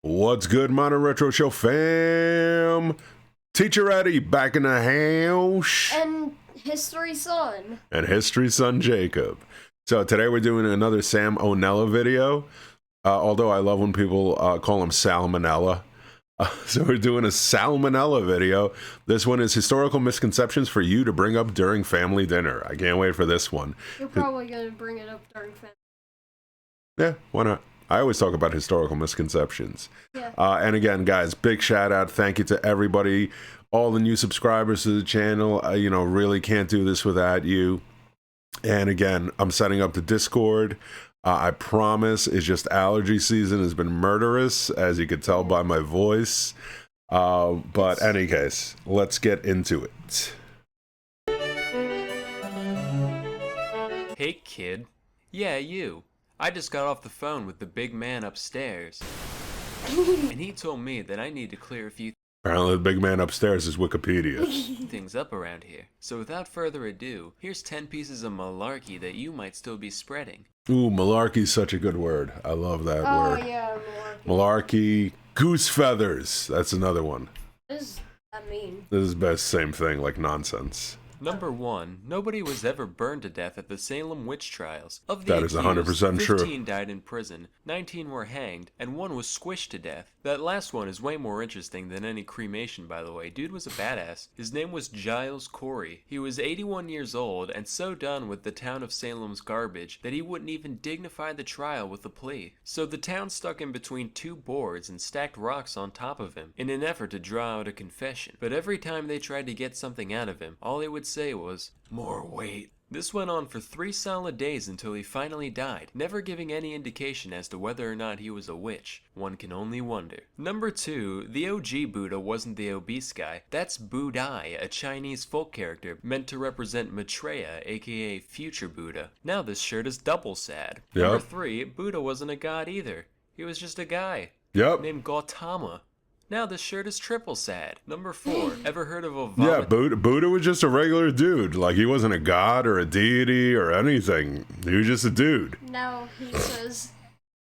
What's good, Modern Retro Show fam? Teacher Eddie back in the house. And History Son. And History Son Jacob. So today we're doing another salmonella video. Although I love when people call them salmonella. So we're doing a salmonella video. This one is historical misconceptions for you to bring up during family dinner. I can't wait for this one. You're probably going to bring it up during family. Yeah, why not? I always talk about historical misconceptions. Yeah. And again, guys, big shout out. Thank you to everybody, all the new subscribers to the channel. Really can't do this without you. And again, I'm setting up the Discord. I promise it's just allergy season has been murderous, as you could tell by my voice. But any case, let's get into it. Hey, kid. Yeah, you. I just got off the phone with the big man upstairs, and he told me that I need to clear a few Apparently the big man upstairs is Wikipedia. things up around here. So without further ado, here's 10 pieces of malarkey that you might still be spreading. Ooh, malarkey's such a good word. I love that word. Oh, yeah, Malarkey, goose feathers. That's another one. What does that mean? This is best same thing, like nonsense. Number 1. Nobody was ever burned to death at the Salem witch trials. Of the That is 100% true. 15 died in prison, 19 were hanged, and 1 was squished to death. That last one is way more interesting than any cremation, by the way. Dude was a badass. His name was Giles Corey. He was 81 years old and so done with the town of Salem's garbage that he wouldn't even dignify the trial with a plea. So the town stuck him between 2 boards and stacked rocks on top of him in an effort to draw out a confession. But every time they tried to get something out of him, all he would say was, "More weight." This went on for 3 solid days until he finally died, never giving any indication as to whether or not he was a witch. One can only wonder. Number 2, the OG Buddha wasn't the obese guy. That's Budai, a Chinese folk character meant to represent Maitreya, aka future Buddha. Now this shirt is double sad. Yep. Number 3, Buddha wasn't a god either. He was just a guy Yep. named Gautama. Now this shirt is triple sad. Number 4, ever heard of a Yeah, vomit? Buddha was just a regular dude. Like, he wasn't a god or a deity or anything. He was just a dude. Now he says,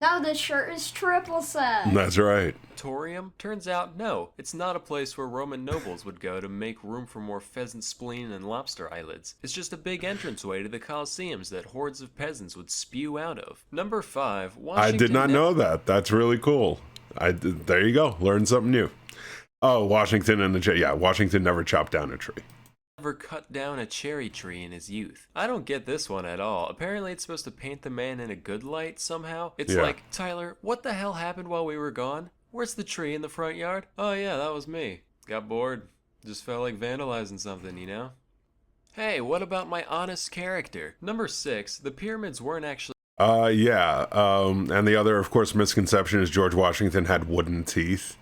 now this shirt is triple sad. That's right. Torium? Turns out, no, it's not a place where Roman nobles would go to make room for more pheasant spleen and lobster eyelids. It's just a big entranceway to the Colosseums that hordes of peasants would spew out of. Number 5, Washington. I did not know that. That's really cool. There you go. Learn something new. Oh, Washington and Washington never chopped down a tree. Never cut down a cherry tree in his youth. I don't get this one at all. Apparently it's supposed to paint the man in a good light somehow. It's Yeah. like, Tyler, what the hell happened while we were gone? Where's the tree in the front yard? Oh yeah, that was me. Got bored. Just felt like vandalizing something, you know? Hey, what about my honest character? Number 6, the pyramids weren't actually And the other, of course, misconception is George Washington had wooden teeth.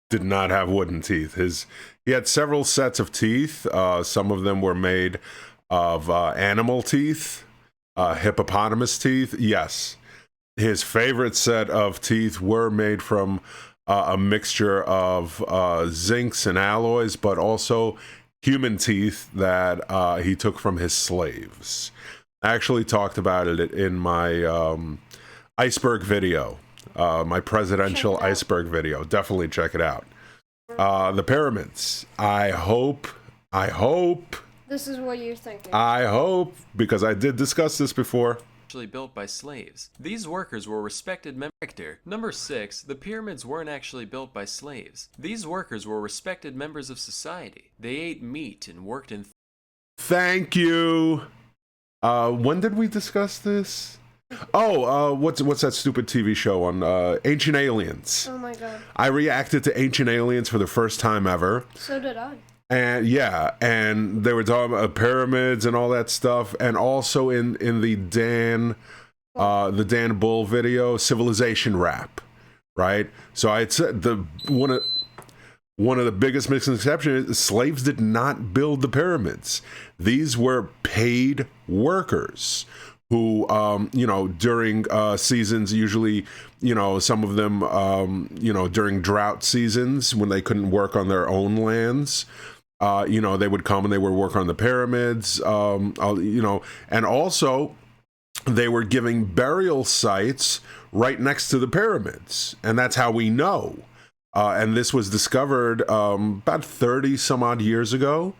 Did not have wooden teeth. He had several sets of teeth. Some of them were made of animal teeth, hippopotamus teeth. Yes. His favorite set of teeth were made from a mixture of zincs and alloys, but also human teeth that he took from his slaves. I actually talked about it in my iceberg video, my presidential iceberg video. Definitely check it out. The pyramids. I hope. This is what you're thinking. I hope, because I did discuss this before. built by slaves. These workers were respected members. Number 6, the pyramids weren't actually built by slaves. These workers were respected members of society. They ate meat and worked in Thank you. When did we discuss this? Oh, what's that stupid TV show on Ancient Aliens? Oh my god. I reacted to Ancient Aliens for the first time ever. So did I. And yeah, and they were talking about pyramids and all that stuff, and also in the Dan Bull video, Civilization Rap, right? So I had said one of the biggest misconceptions is slaves did not build the pyramids. These were paid workers who, during seasons, usually, some of them, during drought seasons when they couldn't work on their own lands, they would come and they would work on the pyramids, and also they were giving burial sites right next to the pyramids. And that's how we know. And this was discovered about 30 some odd years ago.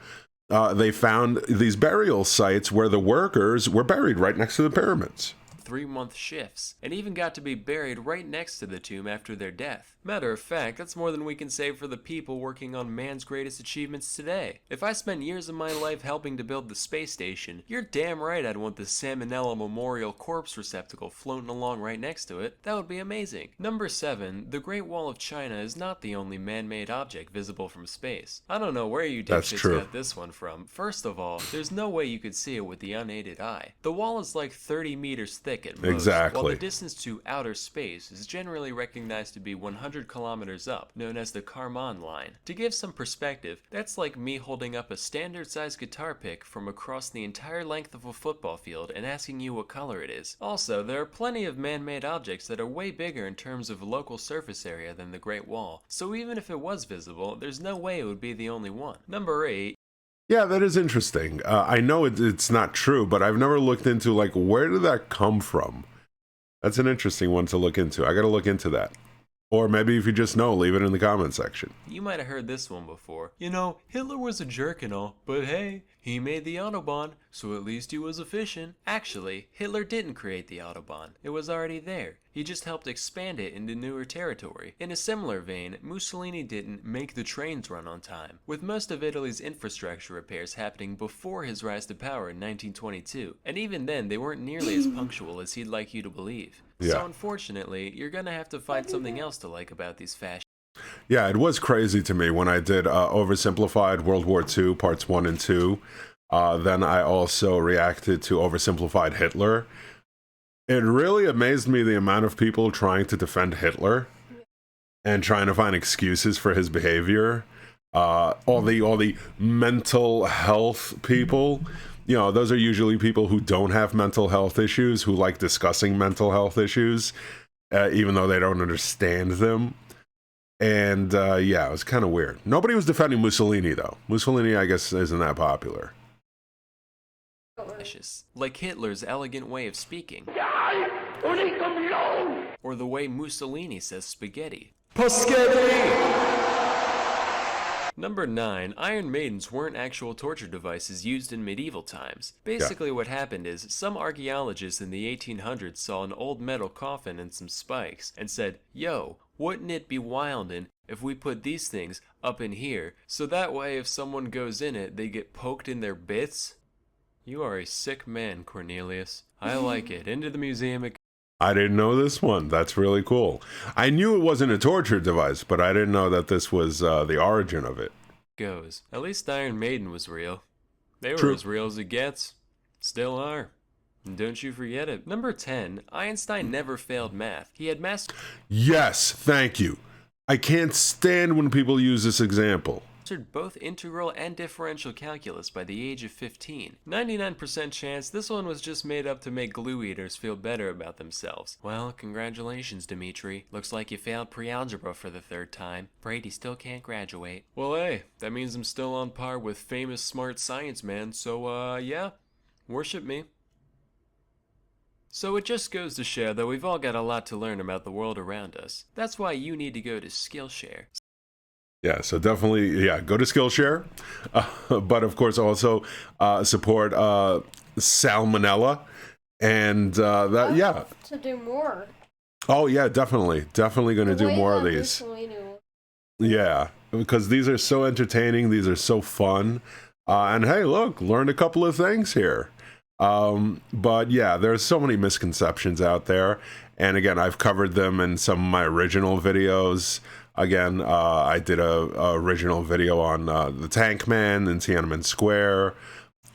They found these burial sites where the workers were buried right next to the pyramids. 3-month shifts, and even got to be buried right next to the tomb after their death. Matter of fact, that's more than we can say for the people working on man's greatest achievements today. If I spent years of my life helping to build the space station, you're damn right I'd want the Salmonella Memorial Corpse Receptacle floating along right next to it. That would be amazing. Number 7, the Great Wall of China is not the only man-made object visible from space. I don't know where you dipshits got this one from. First of all, there's no way you could see it with the unaided eye. The wall is like 30 meters thick at most, exactly. while the distance to outer space is generally recognized to be 100 kilometers up, known as the Kármán line. To give some perspective, that's like me holding up a standard-sized guitar pick from across the entire length of a football field and asking you what color it is. Also, there are plenty of man-made objects that are way bigger in terms of local surface area than the Great Wall, so even if it was visible, there's no way it would be the only one. Number 8. Yeah, that is interesting. I know it's not true, but I've never looked into, like, where did that come from? That's an interesting one to look into. I got to look into that. Or maybe if you just know, leave it in the comment section. You might have heard this one before. You know, Hitler was a jerk and all, but hey, he made the Autobahn, so at least he was efficient. Actually, Hitler didn't create the Autobahn. It was already there. He just helped expand it into newer territory. In a similar vein, Mussolini didn't make the trains run on time, with most of Italy's infrastructure repairs happening before his rise to power in 1922. And even then, they weren't nearly as punctual as he'd like you to believe. Yeah. So unfortunately, you're gonna have to find something else to like about these fashions. Yeah, it was crazy to me when I did Oversimplified World War II, parts 1 and 2. Then I also reacted to Oversimplified Hitler. It really amazed me the amount of people trying to defend Hitler and trying to find excuses for his behavior. All the mental health people, you know, those are usually people who don't have mental health issues, who like discussing mental health issues, even though they don't understand them. And yeah, it was kind of weird. Nobody was defending Mussolini, though. Mussolini, I guess, isn't that popular. Like Hitler's elegant way of speaking. Or the way Mussolini says spaghetti. Number 9, Iron Maidens weren't actual torture devices used in medieval times. Basically what happened is, some archaeologists in the 1800s saw an old metal coffin and some spikes, and said, yo, wouldn't it be wildin' if we put these things up in here, so that way if someone goes in it, they get poked in their bits? You are a sick man, Cornelius. I like it. Into the museum it I didn't know this one. That's really cool. I knew it wasn't a torture device, but I didn't know that this was the origin of it. goes. At least Iron Maiden was real. They were True. as real as it gets. Still are. And don't you forget it. Number 10. Einstein never failed math. He had Yes, thank you. I can't stand when people use this example. mastered both integral and differential calculus by the age of 15. 99% chance this one was just made up to make glue eaters feel better about themselves. Well, congratulations, Dimitri. Looks like you failed pre-algebra for the 3rd time. Brady still can't graduate. Well, hey, that means I'm still on par with famous smart science man, so yeah, worship me. So it just goes to show that we've all got a lot to learn about the world around us. That's why you need to go to Skillshare. Yeah, so definitely, go to Skillshare. But of course, also support salmonella. And to do more. Oh, yeah, definitely. Definitely going to do more of these. Yeah, because these are so entertaining. These are so fun. And hey, look, learned a couple of things here. But yeah, there's so many misconceptions out there. And again, I've covered them in some of my original videos. Again, I did a original video on the Tank Man in Tiananmen Square,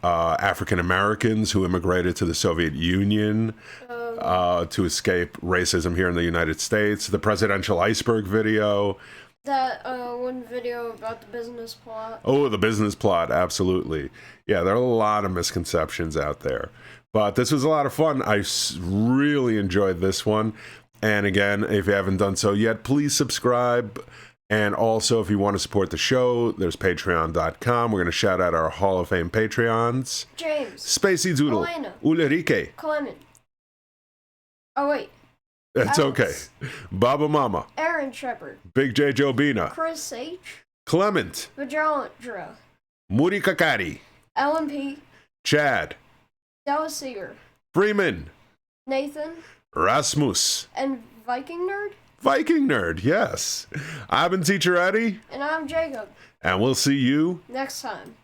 African Americans who immigrated to the Soviet Union to escape racism here in the United States, the presidential iceberg video. That one video about the business plot. Oh, the business plot, absolutely. Yeah, there are a lot of misconceptions out there. But this was a lot of fun. I really enjoyed this one. And again, if you haven't done so yet, please subscribe. And also, if you want to support the show, there's patreon.com. We're going to shout out our Hall of Fame Patreons. James. Spacey Doodle. Elena. Ulrike. Clement. Oh, wait. It's okay. Alex. Baba Mama. Aaron Shepard. Big J Jobina. Chris H. Clement. Vajandra. Muri Kakari. Ellen P. Chad. Dallas Seeger. Freeman. Nathan. Rasmus. And Viking Nerd. Viking Nerd, yes. I've been Teacher Eddie. And I'm Jacob. And we'll see you Next time.